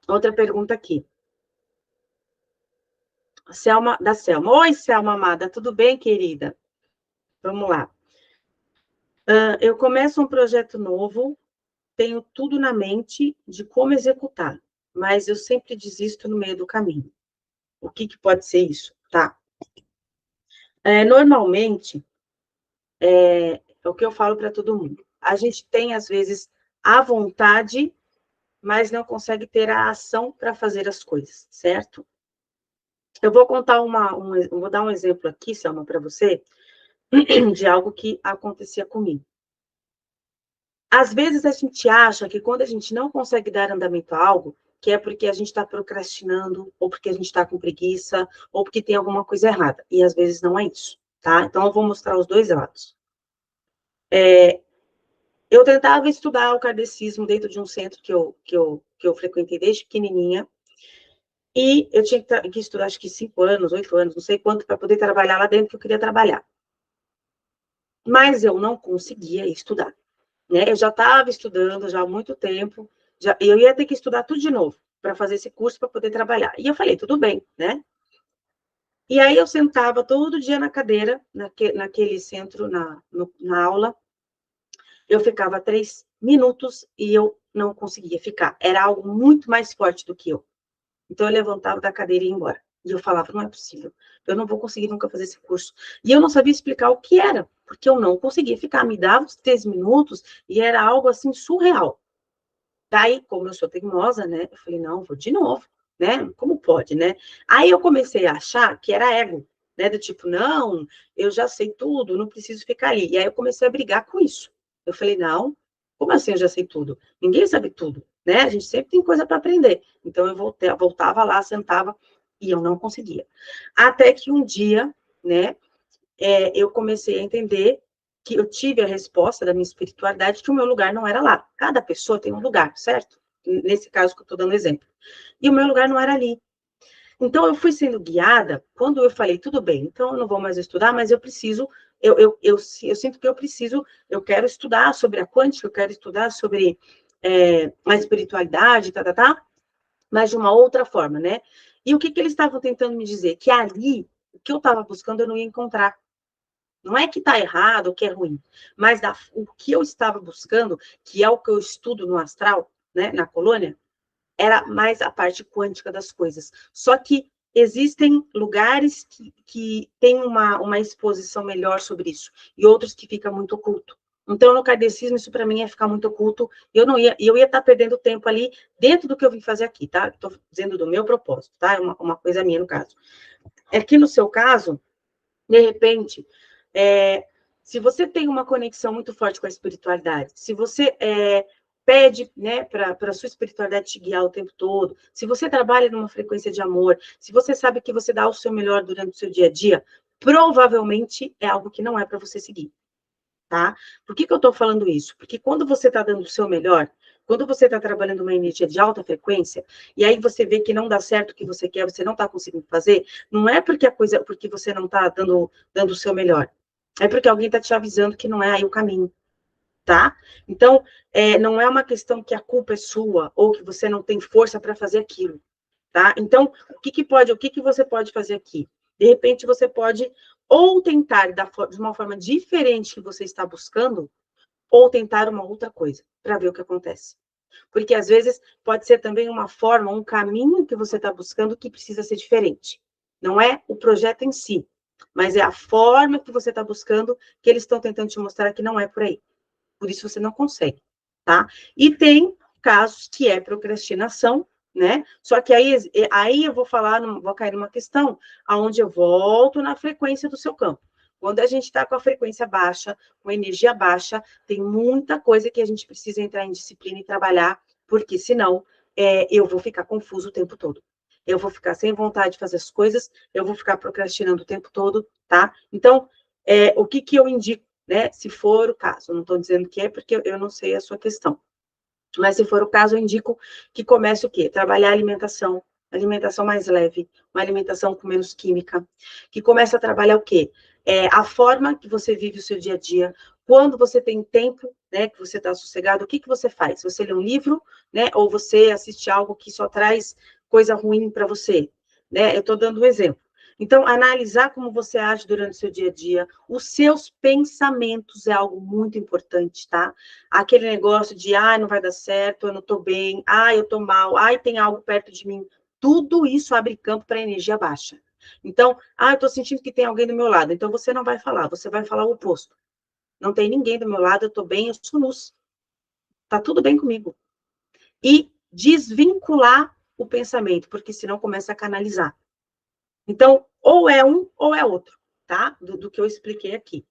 Outra pergunta aqui. Selma, da Selma. Oi, Selma amada, tudo bem, querida? Vamos lá. Eu começo um projeto novo, tenho tudo na mente de como executar, mas eu sempre desisto no meio do caminho. O que pode ser isso? Tá. Normalmente, é o que eu falo para todo mundo. A gente tem, às vezes, a vontade, mas não consegue ter a ação para fazer as coisas, certo? Eu vou contar vou dar um exemplo aqui, Selma, para você, de algo que acontecia comigo. Às vezes a gente acha que quando a gente não consegue dar andamento a algo, que é porque a gente está procrastinando, ou porque a gente está com preguiça, ou porque tem alguma coisa errada. E às vezes não é isso, tá? Então eu vou mostrar os dois lados. Eu tentava estudar o kardecismo dentro de um centro que eu frequentei desde pequenininha, e eu tinha que estudar, acho que 5 anos, 8 anos, não sei quanto, para poder trabalhar lá dentro que eu queria trabalhar. Mas eu não conseguia estudar, né? Eu já estava estudando já há muito tempo, eu ia ter que estudar tudo de novo para fazer esse curso para poder trabalhar. E eu falei, tudo bem, né? E aí eu sentava todo dia na cadeira, naquele centro, na aula, eu ficava 3 minutos e eu não conseguia ficar. Era algo muito mais forte do que eu. Então eu levantava da cadeira e ia embora. E eu falava, não é possível, eu não vou conseguir nunca fazer esse curso. E eu não sabia explicar o que era, porque eu não conseguia ficar. Me dava os 3 minutos e era algo assim surreal. Daí, como eu sou teimosa, né, eu falei, não, vou de novo, né, como pode, né? Aí eu comecei a achar que era ego, né, do tipo, não, eu já sei tudo, não preciso ficar ali. E aí eu comecei a brigar com isso. Eu falei, não, como assim eu já sei tudo? Ninguém sabe tudo, né? A gente sempre tem coisa para aprender. Então eu voltava lá, sentava e eu não conseguia. Até que um dia, né, eu comecei a entender que eu tive a resposta da minha espiritualidade que o meu lugar não era lá. Cada pessoa tem um lugar, certo? Nesse caso que eu estou dando exemplo. E o meu lugar não era ali. Então, eu fui sendo guiada, quando eu falei, tudo bem, então eu não vou mais estudar, mas eu preciso, eu sinto que eu preciso, eu quero estudar sobre a quântica, eu quero estudar sobre a espiritualidade, mas de uma outra forma, né? E o que eles estavam tentando me dizer? Que ali, o que eu estava buscando, eu não ia encontrar. Não é que está errado ou que é ruim, mas o que eu estava buscando, que é o que eu estudo no astral, né, na colônia, era mais a parte quântica das coisas. Só que existem lugares que têm uma exposição melhor sobre isso, e outros que fica muito oculto. Então, no kardecismo, isso para mim ia ficar muito oculto, eu ia estar perdendo tempo ali dentro do que eu vim fazer aqui, tá? Estou dizendo do meu propósito, tá? É uma coisa minha no caso. É que no seu caso, de repente, se você tem uma conexão muito forte com a espiritualidade, se você pede, né, para a sua espiritualidade te guiar o tempo todo, se você trabalha numa frequência de amor, se você sabe que você dá o seu melhor durante o seu dia a dia, provavelmente é algo que não é para você seguir, tá? Por que eu estou falando isso? Porque quando você está dando o seu melhor, quando você está trabalhando uma energia de alta frequência, e aí você vê que não dá certo o que você quer, você não está conseguindo fazer, não é porque você não está dando o seu melhor. É porque alguém está te avisando que não é aí o caminho, tá? Então, não é uma questão que a culpa é sua, ou que você não tem força para fazer aquilo, tá? Então, o que você pode fazer aqui? De repente, você pode ou tentar de uma forma diferente que você está buscando, ou tentar uma outra coisa, para ver o que acontece. Porque, às vezes, pode ser também uma forma, um caminho que você está buscando que precisa ser diferente. Não é o projeto em si, mas é a forma que você está buscando que eles estão tentando te mostrar que não é por aí. Por isso você não consegue, tá? E tem casos que é procrastinação, né? Só que aí eu vou falar, vou cair numa questão onde eu volto na frequência do seu campo. Quando a gente está com a frequência baixa, com a energia baixa, tem muita coisa que a gente precisa entrar em disciplina e trabalhar, porque senão eu vou ficar confuso o tempo todo. Eu vou ficar sem vontade de fazer as coisas, eu vou ficar procrastinando o tempo todo, tá? Então, o que eu indico, né? Se for o caso, não estou dizendo que é, porque eu não sei a sua questão. Mas se for o caso, eu indico que comece o quê? Trabalhar a alimentação mais leve, uma alimentação com menos química, que comece a trabalhar o quê? A forma que você vive o seu dia a dia, quando você tem tempo né, que você está sossegado, o que você faz? Você lê um livro, né, ou você assiste algo que só traz coisa ruim para você, né? Eu estou dando um exemplo. Então, analisar como você age durante o seu dia a dia, os seus pensamentos é algo muito importante, tá? Aquele negócio de, não vai dar certo, eu não estou bem, eu estou mal, tem algo perto de mim. Tudo isso abre campo para energia baixa. Então, eu estou sentindo que tem alguém do meu lado. Então, você não vai falar, você vai falar o oposto. Não tem ninguém do meu lado, eu estou bem, eu sou luz. Tá tudo bem comigo. E desvincular o pensamento, porque senão começa a canalizar. Então, ou é um ou é outro, tá? Do que eu expliquei aqui.